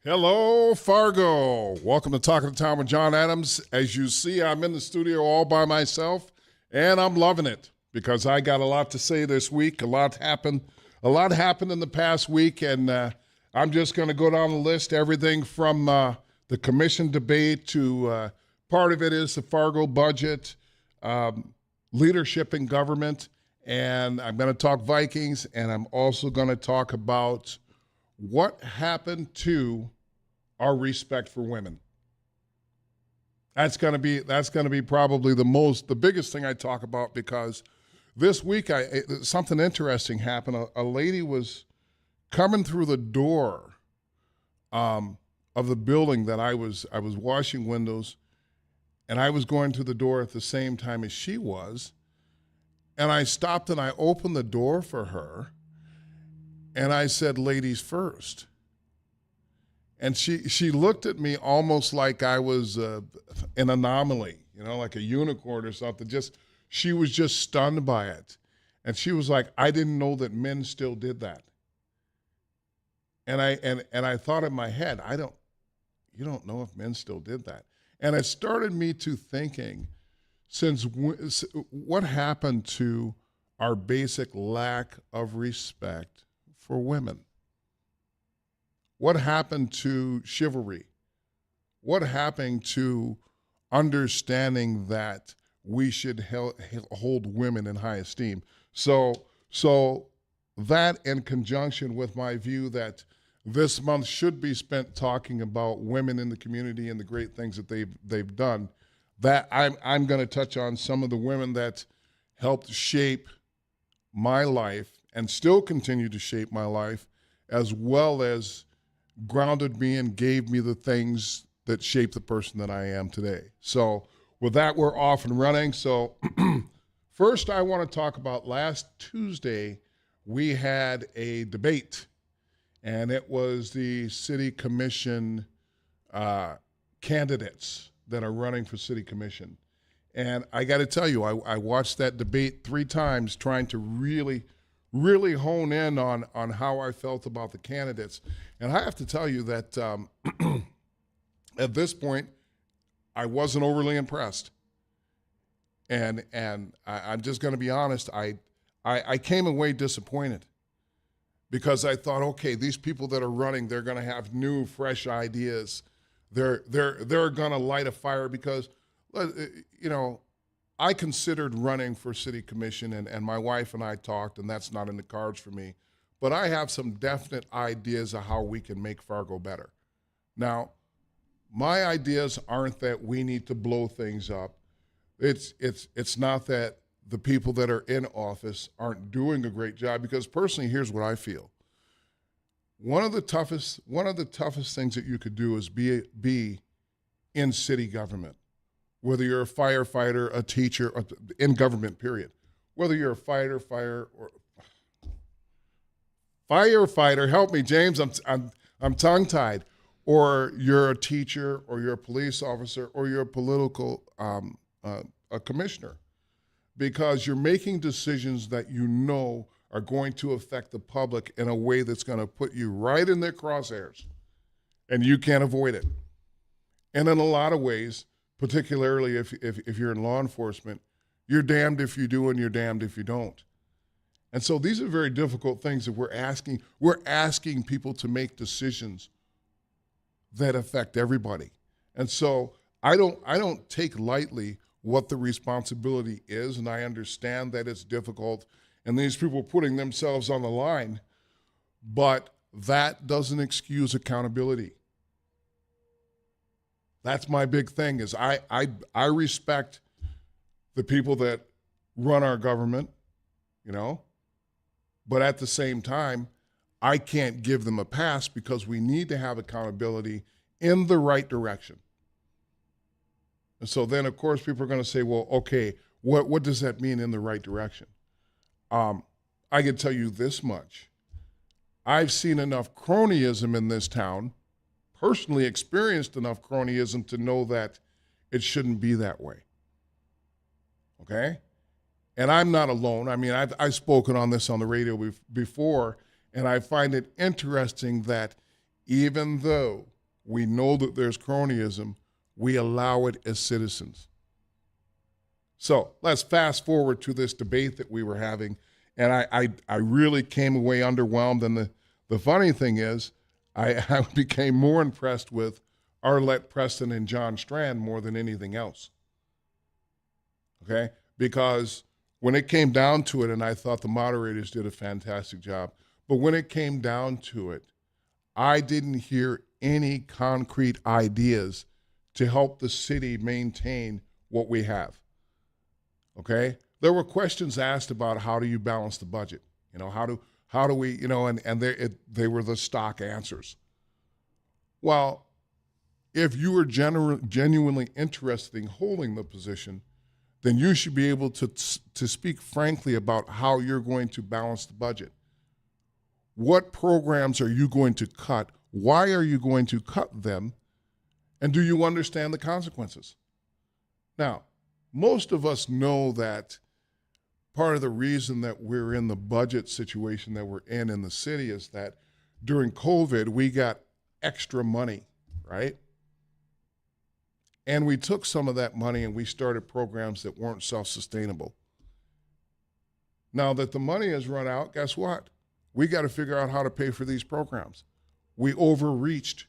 Hello, Fargo. Welcome to Talking to Tom with Jon Adams. As you see, I'm in the studio all by myself, and I'm loving it because I got a lot to say this week. A lot happened in the past week, and I'm just going to go down the list. Everything from the commission debate to part of it is the Fargo budget, leadership in government, and I'm going to talk Vikings, and I'm also going to talk about what happened to our respect for women. That's going to be probably the biggest thing I talk about, because this week something interesting happened. A lady was coming through the door of the building that I was washing windows, and I was going to the door at the same time as she was, and I stopped and I opened the door for her. And I said, "Ladies first." And she looked at me almost like I was an anomaly, like a unicorn or something. She was just stunned by it. And she was like, "I didn't know that men still did that." And I thought in my head, you don't know if men still did that. And it started me to thinking, what happened to our basic lack of respect for women? What happened to chivalry? What happened to understanding that we should hold women in high esteem? So that, in conjunction with my view that this month should be spent talking about women in the community and the great things that they've done, that I'm going to touch on some of the women that helped shape my life and still continue to shape my life, as well as grounded me and gave me the things that shaped the person that I am today. So with that, we're off and running. So first, I want to talk about last Tuesday, we had a debate, and it was the city commission candidates that are running for city commission. And I got to tell you, I watched that debate 3 times, trying to really hone in on how I felt about the candidates. And I have to tell you that at this point, I wasn't overly impressed. And I'm just going to be honest, I came away disappointed, because I thought, okay, these people that are running, they're going to have new, fresh ideas. They're going to light a fire, because I considered running for city commission, and my wife and I talked, and that's not in the cards for me. But I have some definite ideas of how we can make Fargo better. Now, my ideas aren't that we need to blow things up. It's not that the people that are in office aren't doing a great job, because personally, here's what I feel. One of the toughest things that you could do is be in city government. Whether you're a firefighter, a teacher, or in government, period. Whether you're a firefighter, help me, James, I'm tongue-tied, or you're a teacher, or you're a police officer, or you're a political a commissioner, because you're making decisions that are going to affect the public in a way that's going to put you right in their crosshairs, and you can't avoid it. And in a lot of ways, particularly if you're in law enforcement, you're damned if you do and you're damned if you don't. And so these are very difficult things that we're asking. We're asking people to make decisions that affect everybody. And so I don't take lightly what the responsibility is, and I understand that it's difficult, and these people are putting themselves on the line, but that doesn't excuse accountability. That's my big thing, is I respect the people that run our government, but at the same time, I can't give them a pass, because we need to have accountability in the right direction. And so then, of course, people are going to say, well, okay, what does that mean, in the right direction? I can tell you this much. I've seen enough cronyism in this town, personally experienced enough cronyism to know that it shouldn't be that way. Okay? And I'm not alone. I mean, I've spoken on this on the radio before, and I find it interesting that even though We know that there's cronyism. We allow it as citizens. So let's fast forward to this debate that we were having. And I really came away underwhelmed. And the funny thing is, I became more impressed with Arlette Preston and John Strand more than anything else. Okay? Because when it came down to it, and I thought the moderators did a fantastic job, but when it came down to it, I didn't hear any concrete ideas to help the city maintain what we have. Okay? There were questions asked about how do you balance the budget? You know, how do we, you know, and they were the stock answers. Well, if you were genuinely interested in holding the position, then you should be able to speak frankly about how you're going to balance the budget. What programs are you going to cut? Why are you going to cut them? And do you understand the consequences? Now, most of us know that part of the reason that we're in the budget situation that we're in the city is that during COVID, we got extra money, right? And we took some of that money and we started programs that weren't self-sustainable. Now that the money has run out, guess what? We got to figure out how to pay for these programs. We overreached,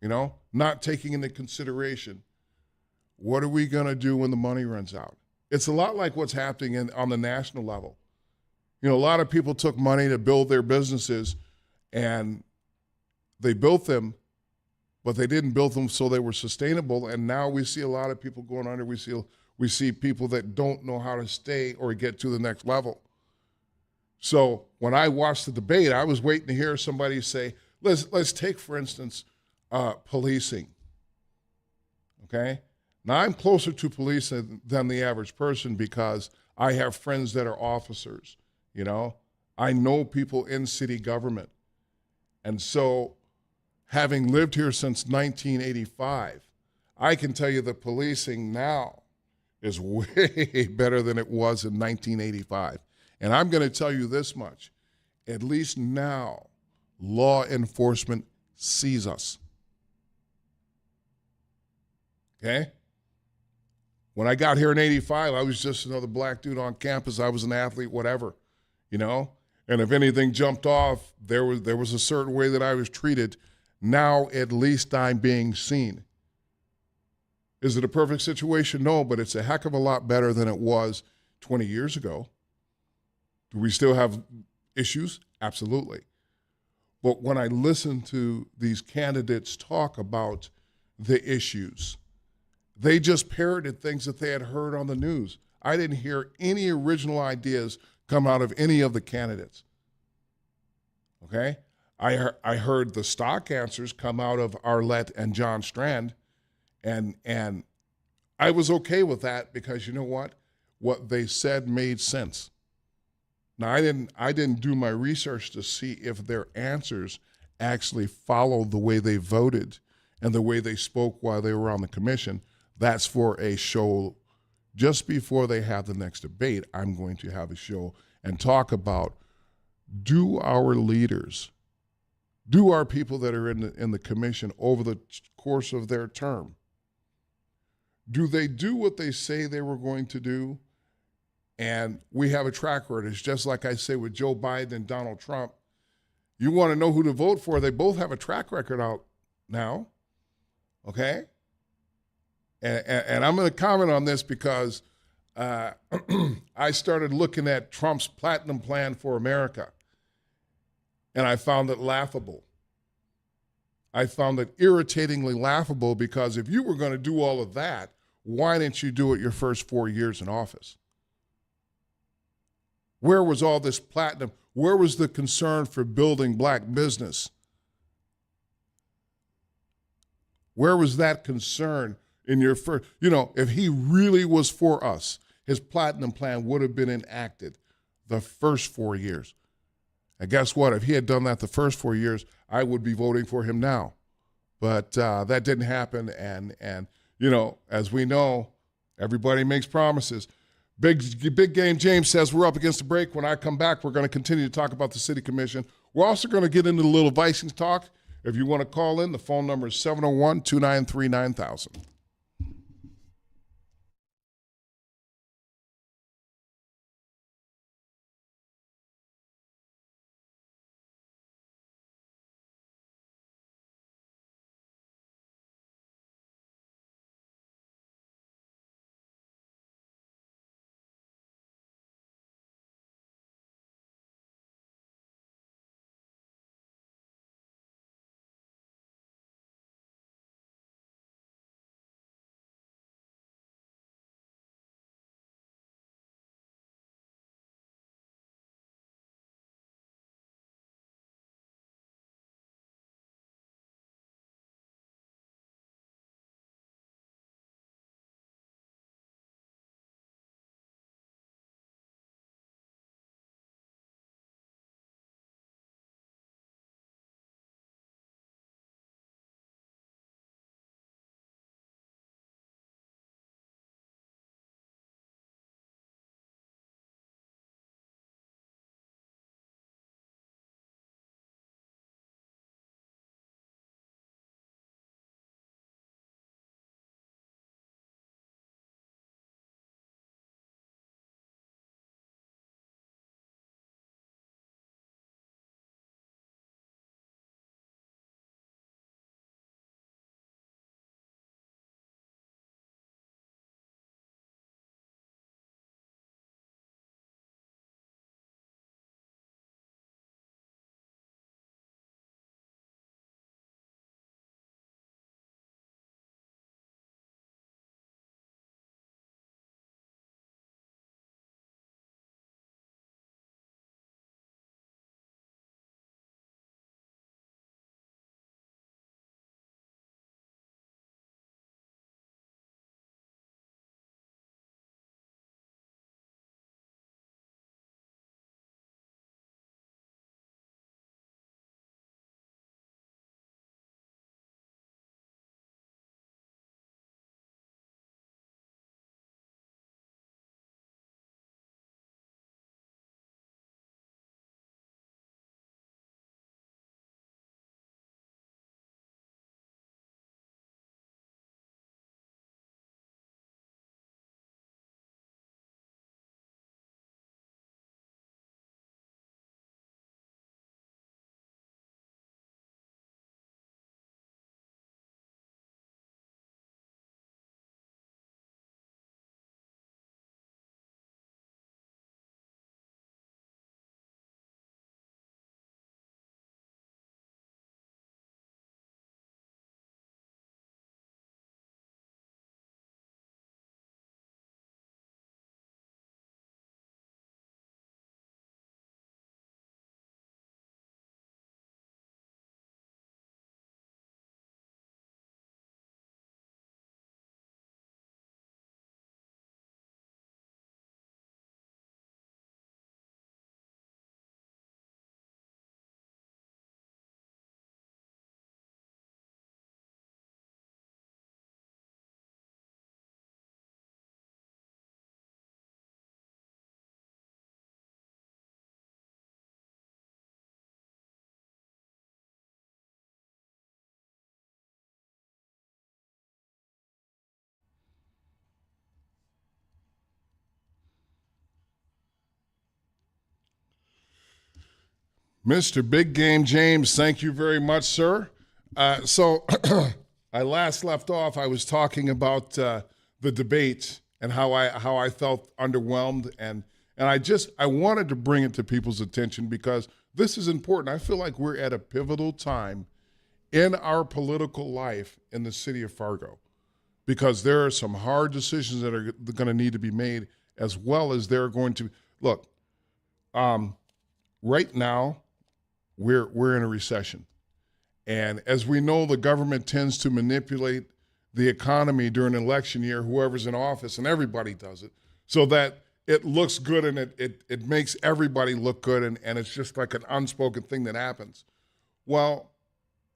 you know, not taking into consideration what are we going to do when the money runs out. It's a lot like what's happening on the national level. You know, a lot of people took money to build their businesses and they built them, but they didn't build them so they were sustainable. And now we see a lot of people going under. We see people that don't know how to stay or get to the next level. So when I watched the debate, I was waiting to hear somebody say, let's take, for instance, policing. Okay? Now, I'm closer to police than the average person because I have friends that are officers, you know? I know people in city government. And so having lived here since 1985, I can tell you that policing now is way better than it was in 1985. And I'm going to tell you this much. At least now, law enforcement sees us. Okay? When I got here in 85, I was just another black dude on campus. I was an athlete, whatever, you know? And if anything jumped off, there was a certain way that I was treated. Now, at least I'm being seen. Is it a perfect situation? No, but it's a heck of a lot better than it was 20 years ago. Do we still have issues? Absolutely. But when I listen to these candidates talk about the issues, they just parroted things that they had heard on the news. I didn't hear any original ideas come out of any of the candidates. Okay? I heard the stock answers come out of Arlette and John Strand, and I was okay with that because you know what? What they said made sense. Now, I didn't do my research to see if their answers actually followed the way they voted and the way they spoke while they were on the commission. That's for a show just before they have the next debate. I'm going to have a show and talk about, do our leaders, do our people that are in the commission over the course of their term, do they do what they say they were going to do? And we have a track record. It's just like I say with Joe Biden and Donald Trump. You want to know who to vote for, they both have a track record out now, okay? And I'm going to comment on this because I started looking at Trump's Platinum Plan for America, and I found it laughable. I found it irritatingly laughable because if you were going to do all of that, why didn't you do it your first 4 years in office? Where was all this platinum? Where was the concern for building black business? Where was that concern in your first, you know, if he really was for us, his platinum plan would have been enacted the first 4 years. And guess what? If he had done that the first 4 years, I would be voting for him now. But that didn't happen. And you know, as we know, everybody makes promises. Big Game James says we're up against the break. When I come back, we're going to continue to talk about the city commission. We're also going to get into a little Vikings talk If you want to call in, the phone number is 701-293-9000. Mr. Big Game James, thank you very much, sir. So I last left off, I was talking about the debate and how I felt underwhelmed, and I wanted to bring it to people's attention because this is important. I feel like we're at a pivotal time in our political life in the city of Fargo because there are some hard decisions that are going to need to be made, as well as they're going to look. Right now, we're in a recession. And as we know, the government tends to manipulate the economy during an election year, whoever's in office, and everybody does it, so that it looks good and it makes everybody look good, and it's just like an unspoken thing that happens. Well,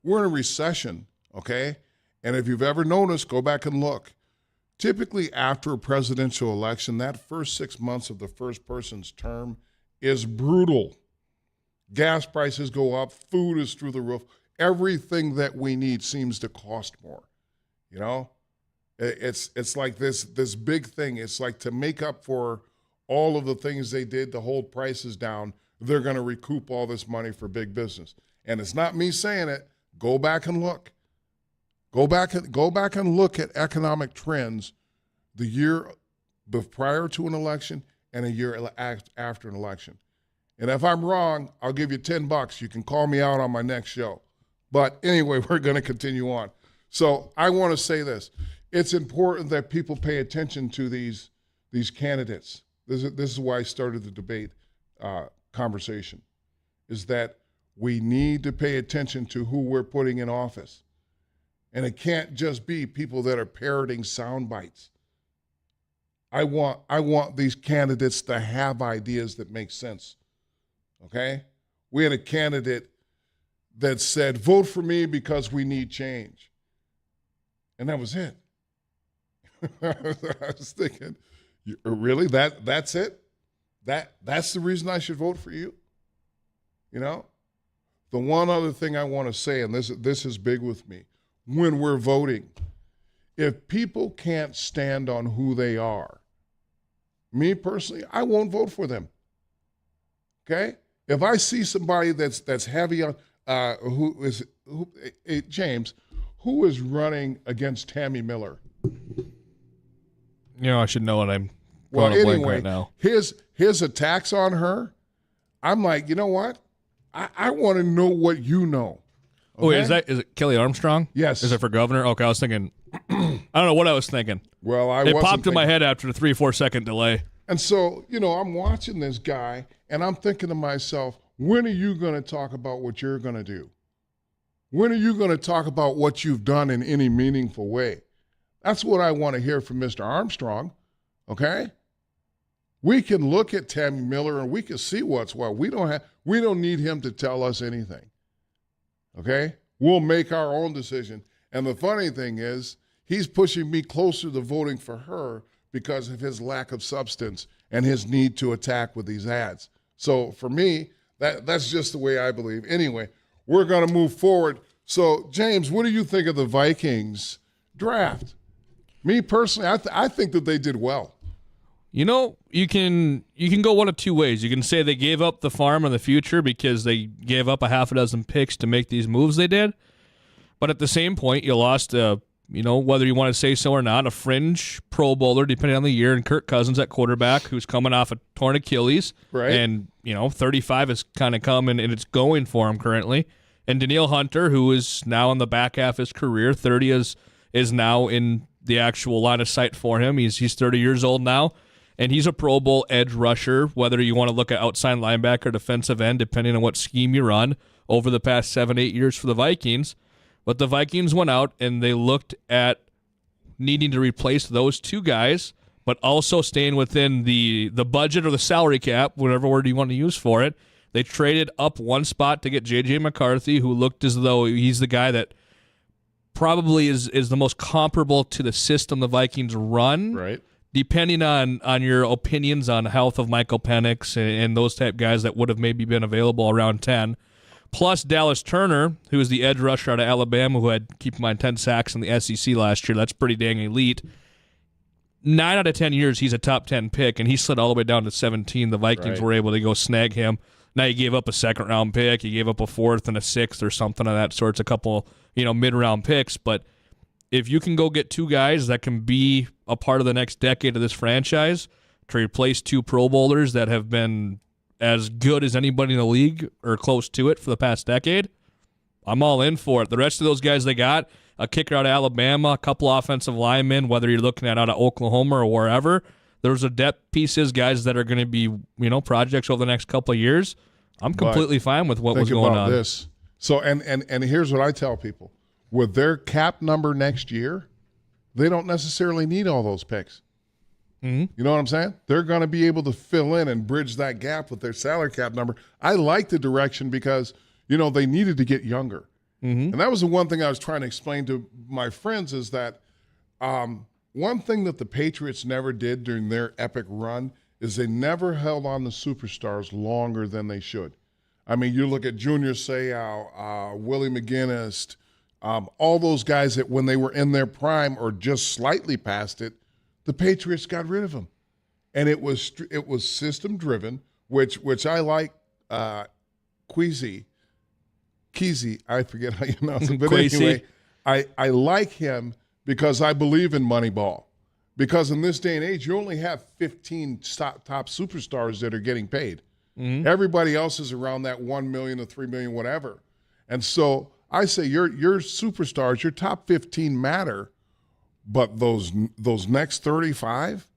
we're in a recession, okay? And if you've ever noticed, go back and look. Typically after a presidential election, that first 6 months of the first person's term is brutal. Gas prices go up. Food is through the roof. Everything that we need seems to cost more. You know, it's like this big thing. It's like to make up for all of the things they did to hold prices down, they're going to recoup all this money for big business. And it's not me saying it. Go back and look. Go back and look at economic trends the year prior to an election and a year after an election. And if I'm wrong, I'll give you $10. You can call me out on my next show. But anyway, we're going to continue on. So I want to say this. It's important that people pay attention to these candidates. This is why I started the debate conversation, is that we need to pay attention to who we're putting in office. And it can't just be people that are parroting sound bites. I want these candidates to have ideas that make sense. Okay? We had a candidate that said, vote for me because we need change. And that was it. I was thinking, really? That's it? That's the reason I should vote for you? You know? The one other thing I want to say, and this is big with me, when we're voting, if people can't stand on who they are, me personally, I won't vote for them. Okay? If I see somebody that's heavy on, James, who is running against Tammy Miller? You know, I should know what I'm going to blank right now. His attacks on her, I'm like, you know what? I want to know what you know. Okay? Oh, wait, is it Kelly Armstrong? Yes. Is it for governor? Okay, I was thinking, I don't know what I was thinking. Well, it popped in my head after the 3-4 second delay. And so, you know, I'm watching this guy, and I'm thinking to myself, when are you going to talk about what you're going to do? When are you going to talk about what you've done in any meaningful way? That's what I want to hear from Mr. Armstrong, okay? We can look at Tammy Miller and we can see what's what. We don't need him to tell us anything, okay? We'll make our own decision. And the funny thing is, he's pushing me closer to voting for her because of his lack of substance and his need to attack with these ads. So for me, that's just the way I believe. Anyway, we're going to move forward. So, James, what do you think of the Vikings draft? Me personally, I think that they did well. You know, you can go one of two ways. You can say they gave up the farm in the future because they gave up a half a dozen picks to make these moves they did. But at the same point, you lost, whether you want to say so or not, a fringe Pro Bowler, depending on the year, and Kirk Cousins at quarterback, who's coming off a torn Achilles. Right. And, 35 is kind of coming, and it's going for him currently. And Danielle Hunter, who is now in the back half of his career, 30 is now in the actual line of sight for him. He's 30 years old now. And he's a Pro Bowl edge rusher, whether you want to look at outside linebacker, defensive end, depending on what scheme you run over the past 7-8 years for the Vikings. But the Vikings went out and they looked at needing to replace those two guys, but also staying within the budget or the salary cap, whatever word you want to use for it. They traded up one spot to get J.J. McCarthy, who looked as though he's the guy that probably is the most comparable to the system the Vikings run. Right. Depending on your opinions on health of Michael Penix and those type guys that would have maybe been available around 10. Plus Dallas Turner, who is the edge rusher out of Alabama, who had, keep in mind, 10 sacks in the SEC last year. That's pretty dang elite. 9 out of 10 years, he's a top 10 pick, and he slid all the way down to 17. The Vikings were able to go snag him. Now you gave up a second-round pick. You gave up a fourth and a sixth or something of that sort. It's a couple, mid-round picks, but if you can go get two guys that can be a part of the next decade of this franchise to replace two Pro Bowlers that have been as good as anybody in the league or close to it for the past decade, I'm all in for it. The rest of those guys they got, a kicker out of Alabama, a couple offensive linemen, whether you're looking at out of Oklahoma or wherever, there's a depth pieces, guys that are going to be, projects over the next couple of years. I'm completely fine with what was going on. Think about this. So, and here's what I tell people. With their cap number next year, they don't necessarily need all those picks. Mm-hmm. You know what I'm saying? They're going to be able to fill in and bridge that gap with their salary cap number. I like the direction because, they needed to get younger. Mm-hmm. And that was the one thing I was trying to explain to my friends is that one thing that the Patriots never did during their epic run is they never held on to superstars longer than they should. I mean, you look at Junior Seau, Willie McGinnis, all those guys that when they were in their prime or just slightly past it, the Patriots got rid of them. And it was system driven, which I like. Kesey, I forget how you pronounce it, but anyway, I like him because I believe in Moneyball. Because in this day and age, you only have 15 top superstars that are getting paid. Mm-hmm. Everybody else is around that 1 million to 3 million, whatever. And so I say your superstars, your top 15 matter, but those next 35,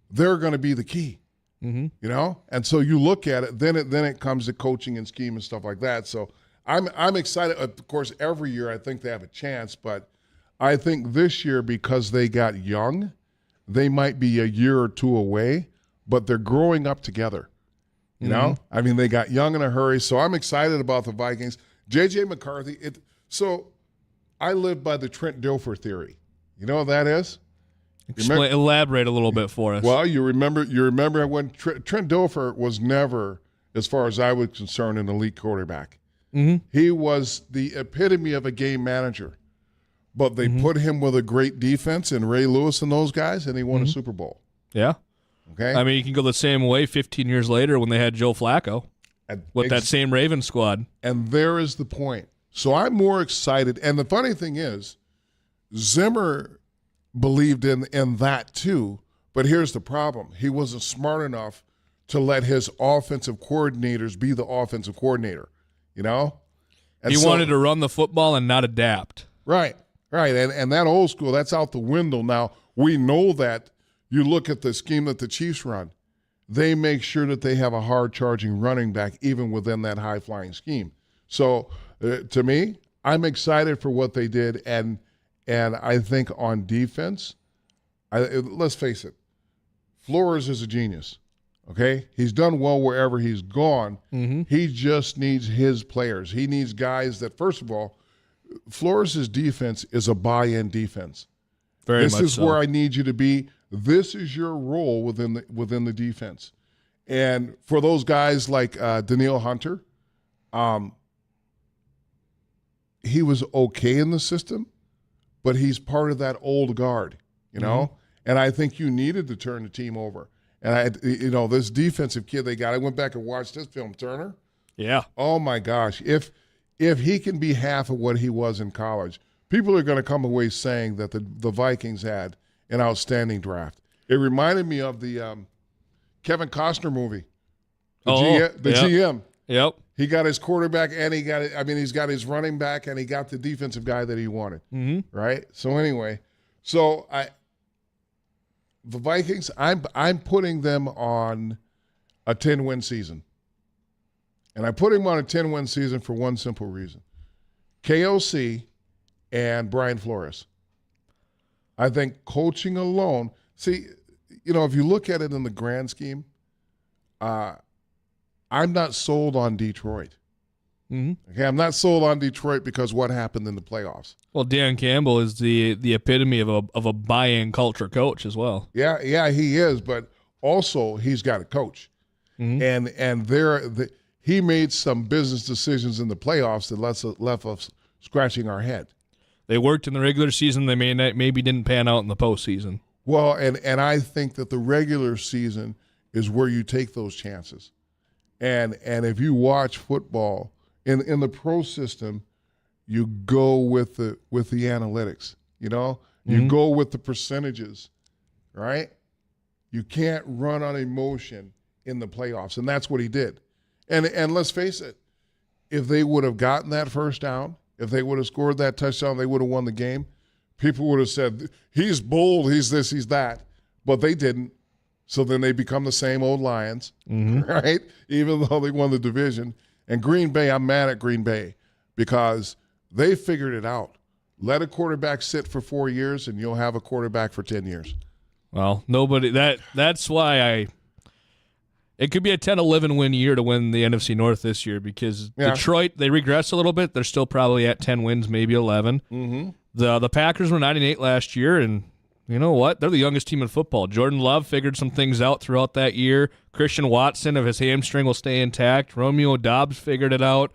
they're going to be the key. Mm-hmm. You know? And so you look at it, then it comes to coaching and scheme and stuff like that. So I'm excited. Of course, every year I think they have a chance, but I think this year because they got young, they might be a year or two away, but they're growing up together. You know? I mean, they got young in a hurry, so I'm excited about the Vikings. J.J. McCarthy, so I live by the Trent Dilfer theory. You know what that is? Elaborate a little bit for us. Well, you remember when Trent Dilfer was never, as far as I was concerned, an elite quarterback. Mm-hmm. He was the epitome of a game manager. But they put him with a great defense and Ray Lewis and those guys, and he won a Super Bowl. Yeah. Okay. I mean, you can go the same way 15 years later when they had Joe Flacco with that same Ravens squad. And there is the point. So I'm more excited. And the funny thing is, Zimmer believed in that too, but here's the problem. He wasn't smart enough to let his offensive coordinators be the offensive coordinator, you know? And he wanted to run the football and not adapt. Right. And that old school, that's out the window now. We know that. You look at the scheme that the Chiefs run. They make sure that they have a hard-charging running back even within that high-flying scheme. So, to me, I'm excited for what they did, and I think on defense, let's face it, Flores is a genius, okay? He's done well wherever he's gone. Mm-hmm. He just needs his players. He needs guys that, first of all, Flores' defense is a buy-in defense. This is where I need you to be. This is your role within the defense. And for those guys like Danielle Hunter, he was okay in the system, but he's part of that old guard, you know? Mm-hmm. And I think you needed to turn the team over. And this defensive kid they got, I went back and watched this film, Turner. Yeah. Oh my gosh. If he can be half of what he was in college, people are going to come away saying that the Vikings had an outstanding draft. It reminded me of the Kevin Costner movie, GM. Yep. He got his quarterback and he's got his running back and he got the defensive guy that he wanted. Mm-hmm. Right? So anyway, the Vikings, I'm putting them on a 10-win season. And I put him on a 10-win season for one simple reason. KOC and Brian Flores. I think coaching alone, if you look at it in the grand scheme, I'm not sold on Detroit. Mm-hmm. Okay, I'm not sold on Detroit because what happened in the playoffs. Well, Dan Campbell is the epitome of a buy-in culture coach as well. Yeah, he is, but also he's got a coach. Mm-hmm. And he made some business decisions in the playoffs that left us scratching our head. They worked in the regular season. They maybe didn't pan out in the postseason. Well, and I think that the regular season is where you take those chances. And if you watch football in the pro system, you go with the analytics. You know, you go with the percentages, right? You can't run on emotion in the playoffs, and that's what he did. And let's face it, if they would have gotten that first down, if they would have scored that touchdown, they would have won the game. People would have said, he's bold, he's this, he's that. But they didn't. So then they become the same old Lions, right? Even though they won the division. And Green Bay, I'm mad at Green Bay because they figured it out. Let a quarterback sit for 4 years and you'll have a quarterback for 10 years. Well, that's why it could be a 10-11 win year to win the NFC North this year because Detroit, they regress a little bit. They're still probably at 10 wins, maybe 11. Mm-hmm. The Packers were 9-8 last year, and You know what? They're the youngest team in football. Jordan Love figured some things out throughout that year. Christian Watson, if his hamstring will stay intact. Romeo Dobbs figured it out.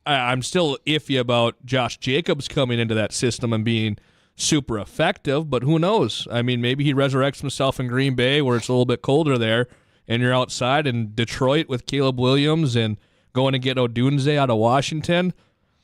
I'm still iffy about Josh Jacobs coming into that system and being super effective, but who knows? I mean, maybe he resurrects himself in Green Bay where it's a little bit colder there, and you're outside in Detroit with Caleb Williams and going to get Odunze out of Washington.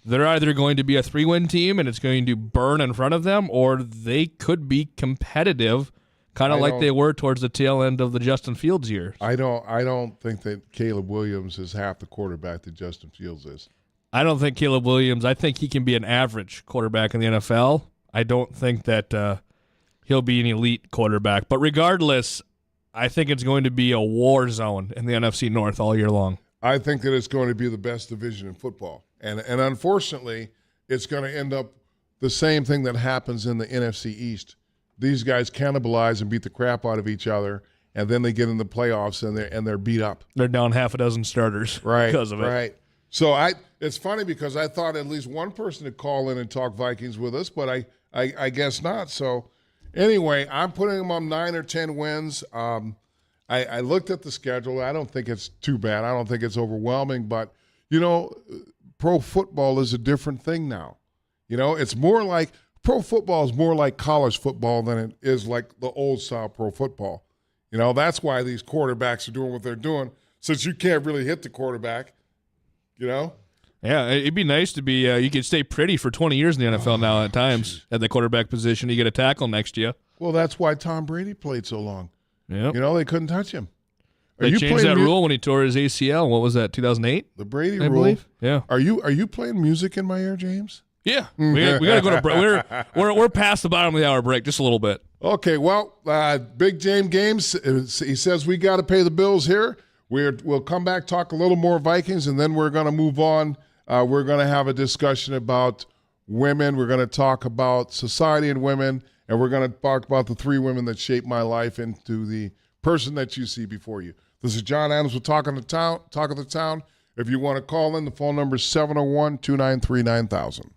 They're either going to be a 3-win team and it's going to burn in front of them, or they could be competitive, kind of like they were towards the tail end of the Justin Fields years. I don't think that Caleb Williams is half the quarterback that Justin Fields is. I don't think Caleb Williams, I think he can be an average quarterback in the NFL. I don't think that he'll be an elite quarterback. But regardless, I think it's going to be a war zone in the NFC North all year long. I think that it's going to be the best division in football. And unfortunately, it's going to end up the same thing that happens in the NFC East. These guys cannibalize and beat the crap out of each other, and then they get in the playoffs and they're beat up. They're down half a dozen starters because of it. Right. So it's funny because I thought at least one person would call in and talk Vikings with us, but I guess not. So anyway, I'm putting them on 9 or 10 wins. I looked at the schedule. I don't think it's too bad. I don't think it's overwhelming. But, pro football is a different thing now. It's more like pro football is more like college football than it is like the old style pro football. That's why these quarterbacks are doing what they're doing, since you can't really hit the quarterback. Yeah, it'd be nice to be you could stay pretty for 20 years in the NFL now at times. Geez. At the quarterback position. You get a tackle next to you. Well, that's why Tom Brady played so long. Yeah, they couldn't touch him. They changed that rule when he tore his ACL. What was that, 2008? The Brady rule? Believe? Yeah. Are you playing music in my ear, James? Yeah. we got to go to break. We're past the bottom of the hour break, just a little bit. Okay, well, Big James Games, he says we got to pay the bills here. We'll come back, talk a little more Vikings, and then we're going to move on. We're going to have a discussion about women. We're going to talk about society and women, and we're going to talk about the 3 women that shaped my life into the person that you see before you. This is Jon Adams with Talk of the Town. If you want to call in, the phone number is 701-293-9000.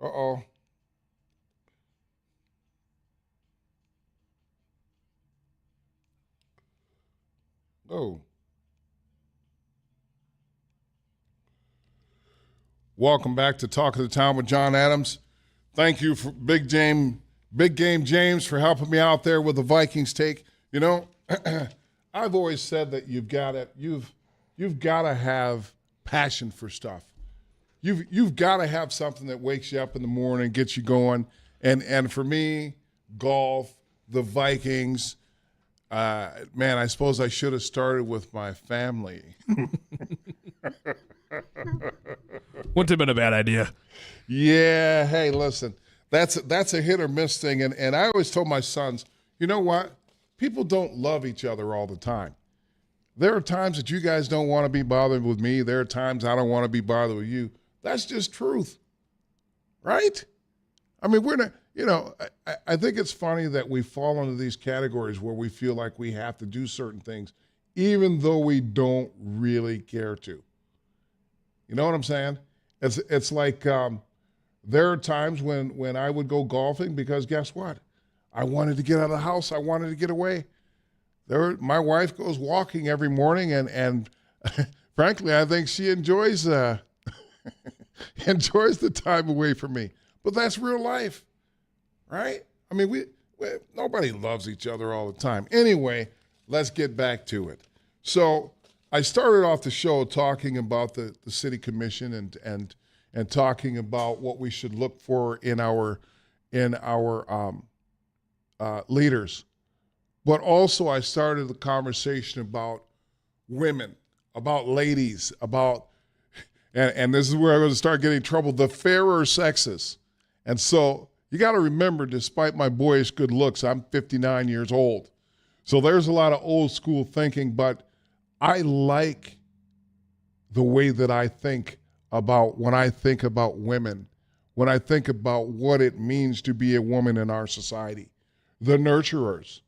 Uh-oh. Oh. Welcome back to Talk of the Town with Jon Adams. Thank you for Big Game James for helping me out there with the Vikings take. You know, I've always said that you've got to have passion for stuff. You've got to have something that wakes you up in the morning, gets you going. And for me, golf, the Vikings, man, I suppose I should have started with my family. Wouldn't have been a bad idea. Yeah, hey, listen, that's a hit or miss thing. And I always told my sons, you know what? People don't love each other all the time. There are times that you guys don't want to be bothered with me. There are times I don't want to be bothered with you. That's just truth, right? I mean, we're not, you know, I think it's funny that we fall into these categories where we feel like we have to do certain things, even though we don't really care to. You know what I'm saying? It's like there are times when I would go golfing because guess what? I wanted to get out of the house. I wanted to get away. My wife goes walking every morning, and frankly, I think she enjoys enjoys the time away from me. But that's real life, right? I mean, we nobody loves each other all the time. Anyway, let's get back to it. So I started off the show talking about the city commission and talking about what we should look for in our leaders. But also I started the conversation about women, about ladies, about, and this is where I'm going to start getting in trouble, the fairer sexes. And so you got to remember, despite my boyish good looks, I'm 59 years old. So there's a lot of old school thinking, but I like the way that I think about when I think about women, when I think about what it means to be a woman in our society, the nurturers,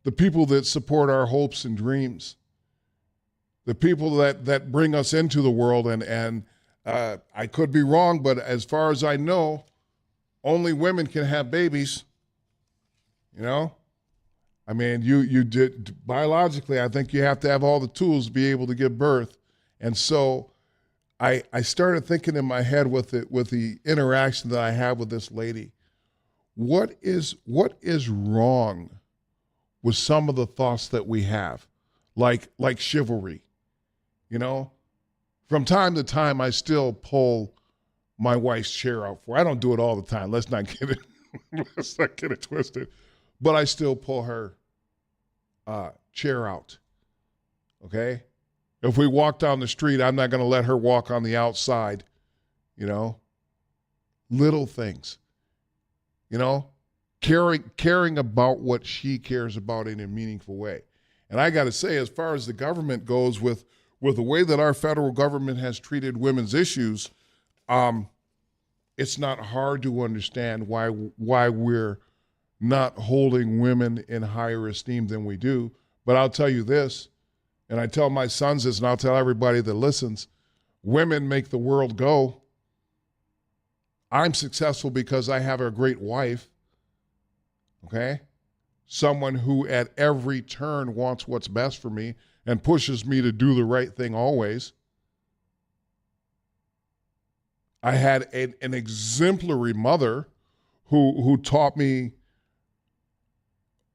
the people that support our hopes and dreams, the people that bring us into the world. And I could be wrong, but as far as I know, only women can have babies, you know? I mean, you did biologically, I think you have to have all the tools to be able to give birth. And so I started thinking in my head with the interaction that I had with this lady, what is wrong with some of the thoughts that we have, like chivalry, you know? From time to time, I still pull my wife's chair out for her. I don't do it all the time. Let's not get it twisted. But I still pull her chair out, okay? If we walk down the street, I'm not going to let her walk on the outside, you know? Little things, you know? Caring about what she cares about in a meaningful way. And I got to say, as far as the government goes, with the way that our federal government has treated women's issues, it's not hard to understand why we're not holding women in higher esteem than we do. But I'll tell you this, and I tell my sons this, and I'll tell everybody that listens, women make the world go. I'm successful because I have a great wife, okay? Someone who at every turn wants what's best for me and pushes me to do the right thing always. I had an exemplary mother who taught me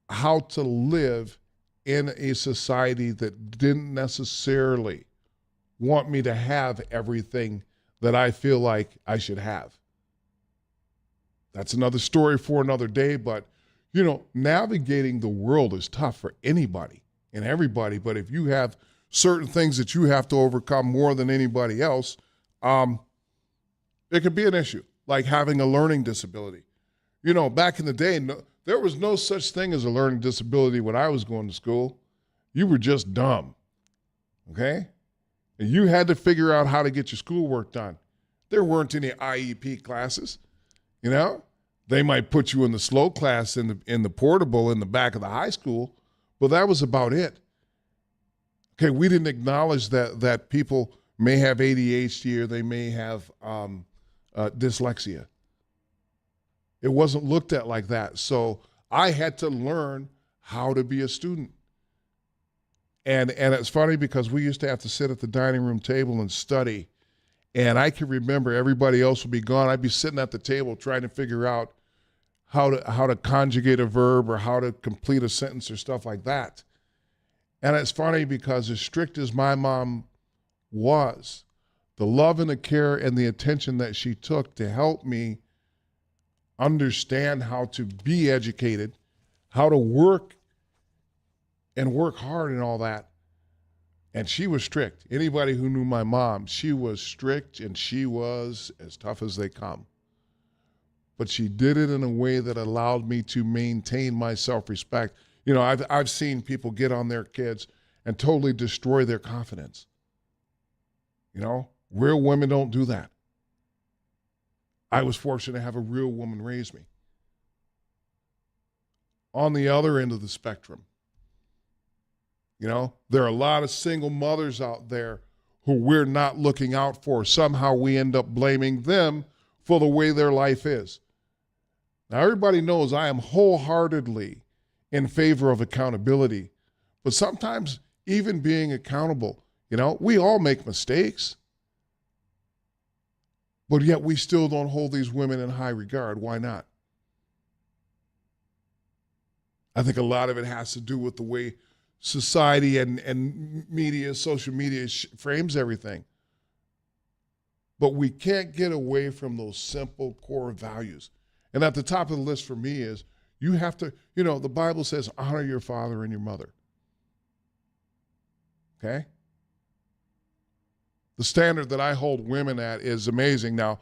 how to live in a society that didn't necessarily want me to have everything that I feel like I should have. That's another story for another day, but you know, navigating the world is tough for anybody and everybody, but if you have certain things that you have to overcome more than anybody else, it could be an issue, like having a learning disability. You know, back in the day, there was no such thing as a learning disability when I was going to school. You were just dumb, okay? And you had to figure out how to get your schoolwork done. There weren't any IEP classes, you know? They might put you in the slow class in the portable in the back of the high school, but that was about it. Okay, we didn't acknowledge that people may have ADHD or they may have dyslexia. It wasn't looked at like that. So I had to learn how to be a student. And it's funny because we used to have to sit at the dining room table and study. And I can remember everybody else would be gone. I'd be sitting at the table trying to figure out how to conjugate a verb or how to complete a sentence or stuff like that. And it's funny because as strict as my mom was, the love and the care and the attention that she took to help me understand how to be educated, how to work and work hard and all that. And she was strict. Anybody who knew my mom, she was strict and she was as tough as they come. But she did it in a way that allowed me to maintain my self-respect. You know, I've seen people get on their kids and totally destroy their confidence. You know, real women don't do that. I was fortunate to have a real woman raise me. On the other end of the spectrum, you know, there are a lot of single mothers out there who we're not looking out for. Somehow we end up blaming them for the way their life is. Now, everybody knows I am wholeheartedly in favor of accountability, but sometimes even being accountable, you know, we all make mistakes, but yet we still don't hold these women in high regard. Why not? I think a lot of it has to do with the way society and media, social media frames everything. But we can't get away from those simple core values. And at the top of the list for me is you have to, you know, the Bible says honor your father and your mother. Okay? The standard that I hold women at is amazing. Now,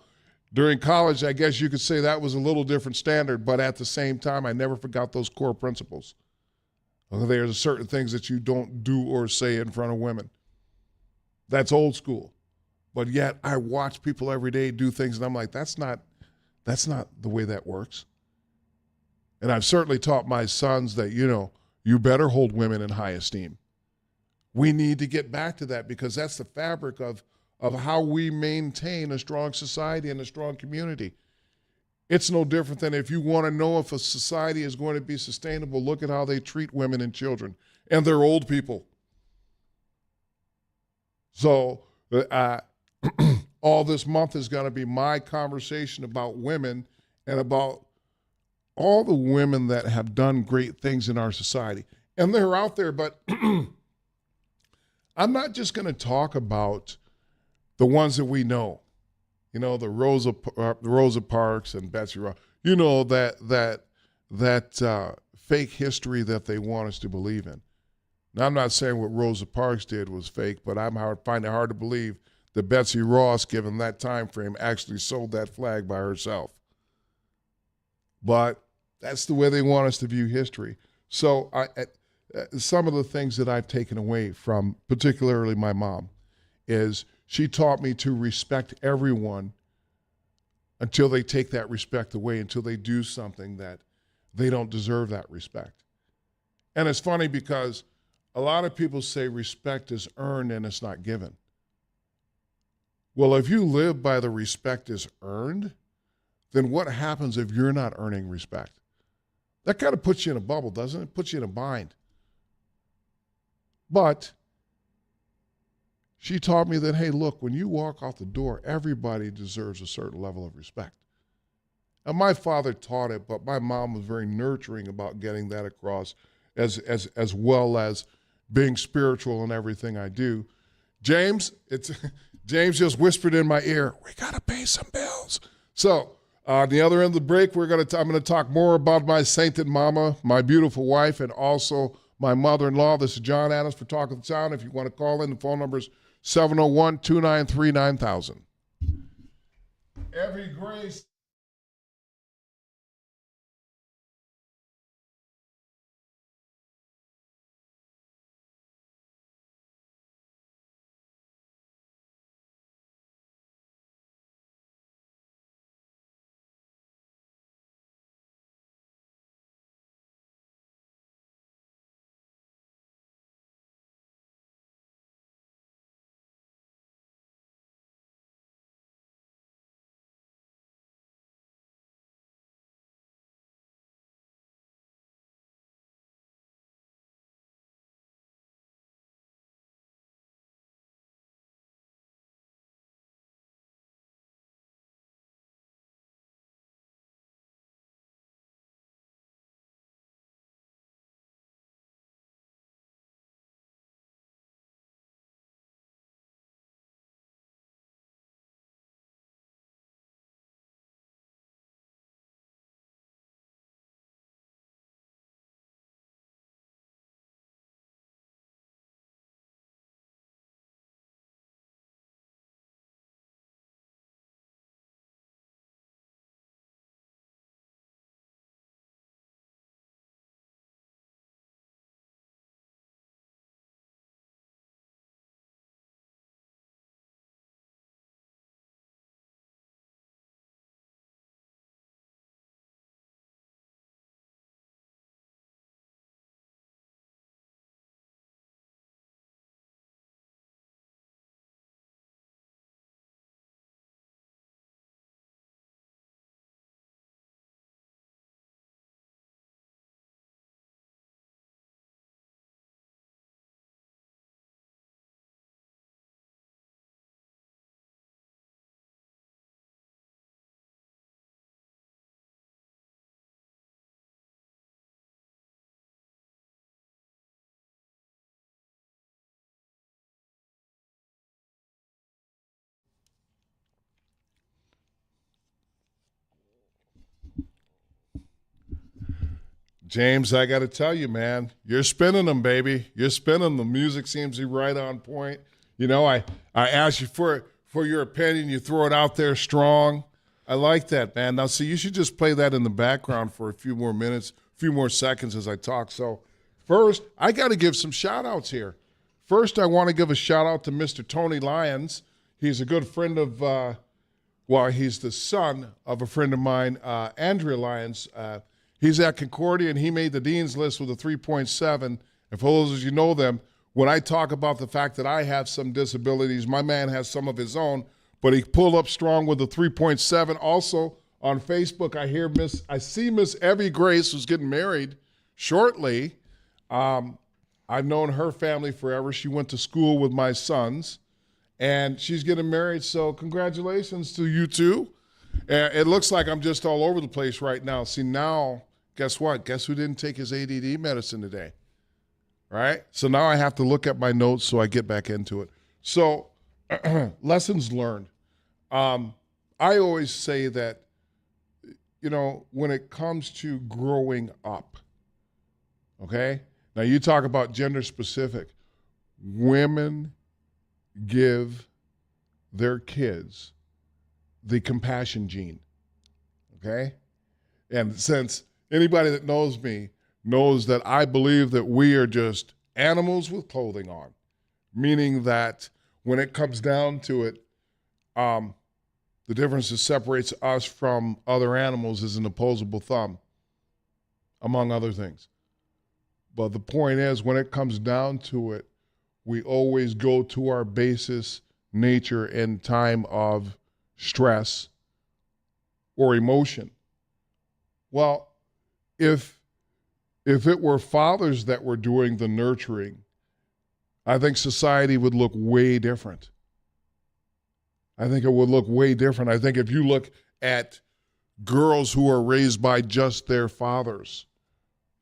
during college, I guess you could say that was a little different standard, but at the same time, I never forgot those core principles. There's certain things that you don't do or say in front of women. That's old school. But yet I watch people every day do things and I'm like, that's not the way that works. And I've certainly taught my sons that, you know, you better hold women in high esteem. We need to get back to that because that's the fabric of how we maintain a strong society and a strong community. It's no different than if you want to know if a society is going to be sustainable, look at how they treat women and children and their old people. So all this month is going to be my conversation about women and about all the women that have done great things in our society. And they're out there, but I'm not just going to talk about the ones that we know. You know, the Rosa Parks and Betsy Ross. You know, that fake history that they want us to believe in. Now, I'm not saying what Rosa Parks did was fake, but I find it hard to believe that Betsy Ross, given that time frame, actually sold that flag by herself. But that's the way they want us to view history. So some of the things that I've taken away from particularly my mom is she taught me to respect everyone until they take that respect away, until they do something that they don't deserve that respect. And it's funny because a lot of people say respect is earned and it's not given. Well, if you live by the respect is earned, then what happens if you're not earning respect? That kind of puts you in a bubble, doesn't it? It puts you in a bind. But she taught me that, hey, look, when you walk out the door, everybody deserves a certain level of respect. And my father taught it, but my mom was very nurturing about getting that across as well as being spiritual in everything I do. James James just whispered in my ear, we got to pay some bills. So on the other end of the break, I'm going to talk more about my sainted mama, my beautiful wife, and also my mother-in-law. This is Jon Adams for Talk of the Town. If you want to call in, the phone number is 701-293-9000. Every grace James, I got to tell you, man, you're spinning them, baby. You're spinning them. The music seems to be right on point. You know, I asked you for your opinion. You throw it out there strong. I like that, man. Now, see, you should just play that in the background for a few more minutes, a few more seconds as I talk. So, first, I got to give some shout-outs here. First, I want to give a shout-out to Mr. Tony Lyons. He's a good friend of, he's the son of a friend of mine, Andrea Lyons. He's at Concordia, and he made the Dean's List with a 3.7. And for those of you who know them, when I talk about the fact that I have some disabilities, my man has some of his own, but he pulled up strong with a 3.7. Also, on Facebook, I see Miss Evie Grace, who's getting married shortly. I've known her family forever. She went to school with my sons, and she's getting married, so congratulations to you two. It looks like I'm just all over the place right now. See, now, guess what? Guess who didn't take his ADD medicine today? Right? So now I have to look at my notes so I get back into it. So, lessons learned. I always say that, you know, when it comes to growing up, okay? Now, you talk about gender specific. Women give their kids the compassion gene, okay? And since anybody that knows me knows that I believe that we are just animals with clothing on, meaning that when it comes down to it, the difference that separates us from other animals is an opposable thumb, among other things. But the point is, when it comes down to it, we always go to our basis nature in time of stress or emotion. Well, if it were fathers that were doing the nurturing, I think society would look way different. I think it would look way different. I think if you look at girls who are raised by just their fathers,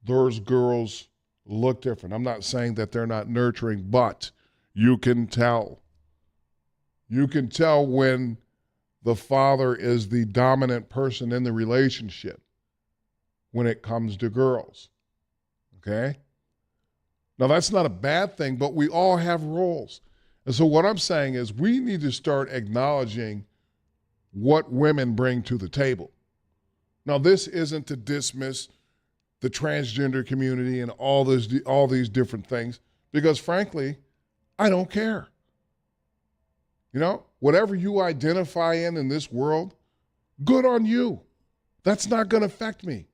those girls look different. I'm not saying that they're not nurturing, but you can tell. You can tell when the father is the dominant person in the relationship when it comes to girls. Okay? Now, that's not a bad thing, but we all have roles. And so what I'm saying is we need to start acknowledging what women bring to the table. Now, this isn't to dismiss the transgender community and all these different things, because frankly, I don't care. You know, whatever you identify in this world, good on you. That's not going to affect me.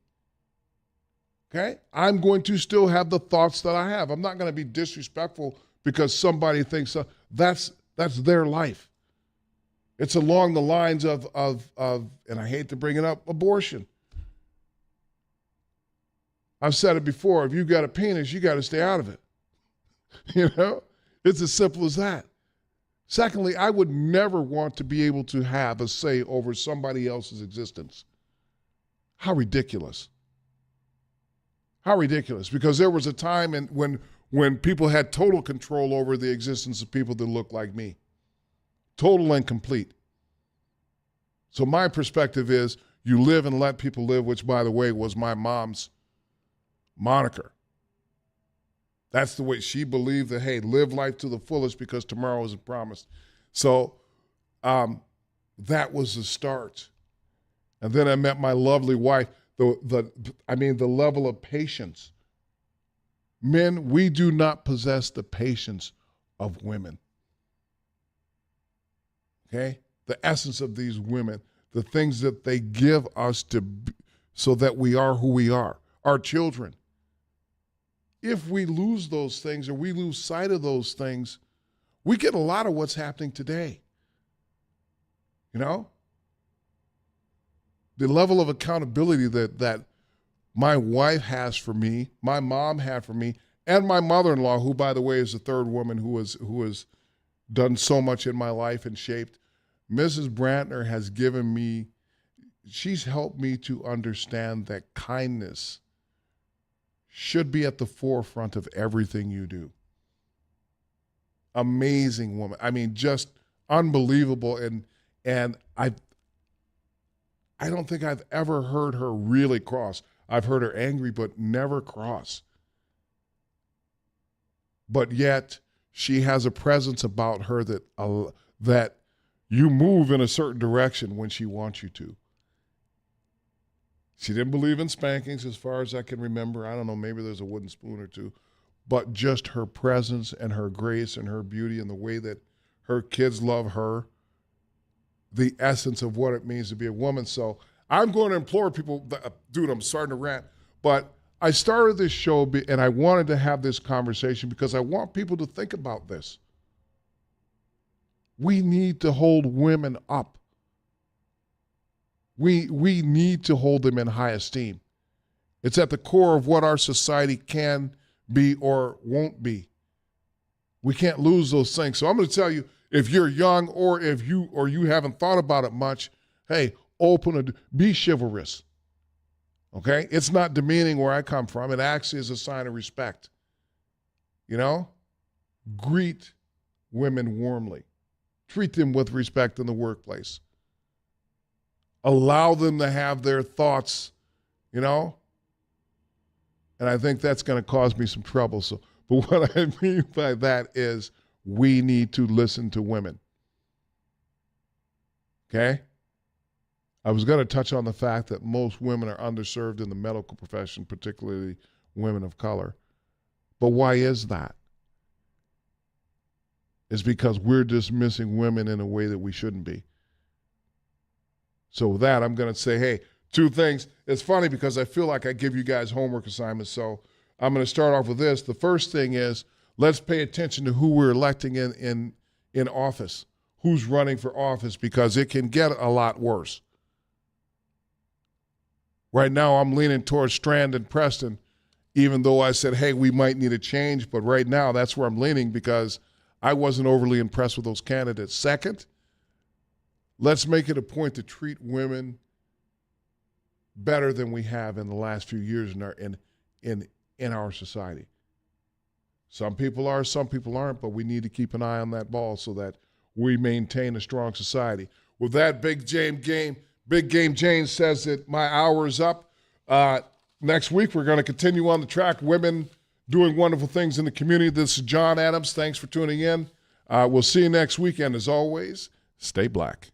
Okay? I'm going to still have the thoughts that I have. I'm not going to be disrespectful because somebody thinks that's their life. It's along the lines of, and I hate to bring it up, abortion. I've said it before, if you got a penis, you got to stay out of it. You know? It's as simple as that. Secondly, I would never want to be able to have a say over somebody else's existence. How ridiculous. How ridiculous. Because there was a time when people had total control over the existence of people that looked like me. Total and complete. So my perspective is you live and let people live, which, by the way, was my mom's moniker. That's the way she believed that, hey, live life to the fullest because tomorrow isn't promised. So that was the start. And then I met my lovely wife. The level of patience. Men, we do not possess the patience of women. Okay? The essence of these women, the things that they give us so that we are who we are, our children. If we lose those things or we lose sight of those things, we get a lot of what's happening today. You know? The level of accountability that my wife has for me, my mom had for me, and my mother-in-law, who, by the way, is the third woman who has done so much in my life and shaped. Mrs. Brantner has given me, she's helped me to understand that kindness should be at the forefront of everything you do. Amazing woman. I mean, just unbelievable. And I don't think I've ever heard her really cross. I've heard her angry, but never cross. But yet she has a presence about her that you move in a certain direction when she wants you to. She didn't believe in spankings as far as I can remember. I don't know, maybe there's a wooden spoon or two. But just her presence and her grace and her beauty and the way that her kids love her, the essence of what it means to be a woman. So I'm going to implore people, dude, I'm starting to rant, but I started this show and I wanted to have this conversation because I want people to think about this. We need to hold women up. We need to hold them in high esteem. It's at the core of what our society can be or won't be. We can't lose those things. So I'm going to tell you, if you're young or if you haven't thought about it much, hey, be chivalrous. Okay? It's not demeaning where I come from. It actually is a sign of respect. You know? Greet women warmly. Treat them with respect in the workplace. Allow them to have their thoughts, you know? And I think that's going to cause me some trouble. So, but what I mean by that is we need to listen to women. Okay? I was going to touch on the fact that most women are underserved in the medical profession, particularly women of color. But why is that? It's because we're dismissing women in a way that we shouldn't be. So with that, I'm going to say, hey, two things. It's funny because I feel like I give you guys homework assignments. So I'm going to start off with this. The first thing is let's pay attention to who we're electing in office, who's running for office, because it can get a lot worse. Right now, I'm leaning towards Strand and Preston, even though I said, hey, we might need a change. But right now, that's where I'm leaning because I wasn't overly impressed with those candidates. Second, let's make it a point to treat women better than we have in the last few years in our society. Some people are, some people aren't, but we need to keep an eye on that ball so that we maintain a strong society. With that, Big Game James says that my hour is up. Next week, we're going to continue on the track. Women doing wonderful things in the community. This is Jon Adams. Thanks for tuning in. We'll see you next weekend. As always, stay black.